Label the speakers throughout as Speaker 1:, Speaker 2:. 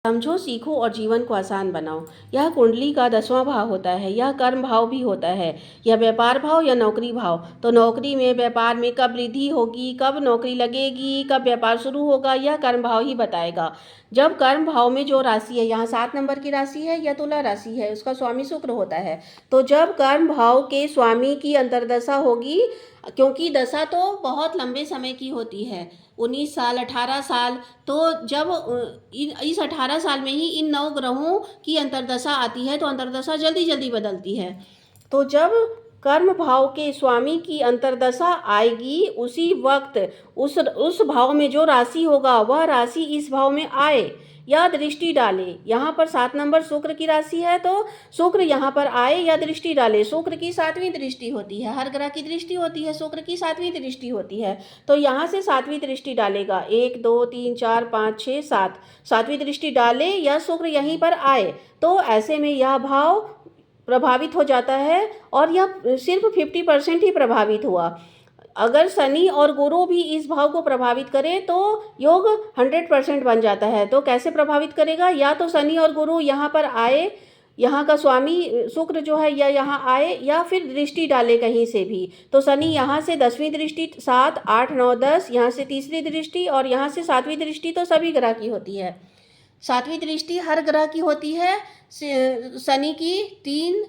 Speaker 1: समझो, सीखो और जीवन को आसान बनाओ। यह कुंडली का 10वां भाव होता है। यह कर्म भाव भी होता है। यह व्यापार भाव या नौकरी भाव। तो नौकरी में, व्यापार में कब वृद्धि होगी, कब नौकरी लगेगी, कब व्यापार शुरू होगा, यह कर्म भाव ही बताएगा। जब कर्म भाव में जो राशि है, यहाँ 7 नंबर की राशि है या तुला राशि है, उसका स्वामी शुक्र होता है। तो जब कर्म भाव के स्वामी की अंतर्दशा होगी, क्योंकि दशा तो बहुत लंबे समय की होती है, 19 साल, 18 साल, तो जब इस 18 साल में ही इन 9 ग्रहों की अंतर्दशा आती है, तो अंतर्दशा जल्दी जल्दी बदलती है। तो जब कर्म भाव के स्वामी की अंतर्दशा आएगी, उसी वक्त उस भाव में जो राशि होगा, वह राशि इस भाव में आए या दृष्टि डाले। यहाँ पर 7 नंबर शुक्र की राशि है, तो शुक्र यहाँ पर आए या दृष्टि डाले। शुक्र की 7वीं दृष्टि होती है, हर ग्रह की दृष्टि होती है, शुक्र की 7वीं दृष्टि होती है। तो यहाँ से 7वीं दृष्टि डालेगा, 1 2 3 4 5 6 7, 7वीं दृष्टि डाले या शुक्र यहीं पर आए, तो ऐसे में यह भाव प्रभावित हो जाता है। और यह सिर्फ 50% ही प्रभावित हुआ। अगर शनि और गुरु भी इस भाव को प्रभावित करें तो योग 100% बन जाता है। तो कैसे प्रभावित करेगा? या तो शनि और गुरु यहाँ पर आए, यहाँ का स्वामी शुक्र जो है या यहाँ आए, या फिर दृष्टि डाले कहीं से भी। तो शनि यहाँ से 10वीं दृष्टि, 7 8 9 10, यहाँ से तीसरी दृष्टि, और यहाँ से 7वीं दृष्टि तो सभी ग्रह की होती है। 7वीं दृष्टि हर ग्रह की होती है। शनि की 3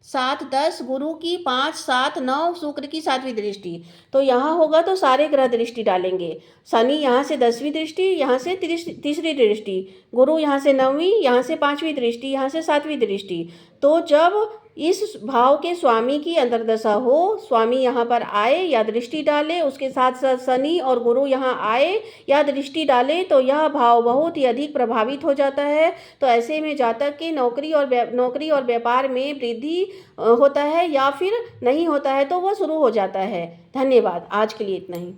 Speaker 1: 7 10, गुरु की 5 7 9, शुक्र की 7वीं दृष्टि। तो यहाँ होगा तो सारे ग्रह दृष्टि डालेंगे। शनि यहाँ से 10वीं दृष्टि, यहाँ से तीसरी दृष्टि, गुरु यहाँ से 9वीं, यहाँ से 5वीं दृष्टि, यहाँ से 7वीं दृष्टि। तो जब इस भाव के स्वामी की अंतर्दशा हो, स्वामी यहाँ पर आए या दृष्टि डाले, उसके साथ साथ शनि और गुरु यहाँ आए या दृष्टि डाले, तो यह भाव बहुत ही अधिक प्रभावित हो जाता है। तो ऐसे में जातक के नौकरी और व्यापार में वृद्धि होता है, या फिर नहीं होता है तो वह शुरू हो जाता है। धन्यवाद। आज के लिए इतना ही।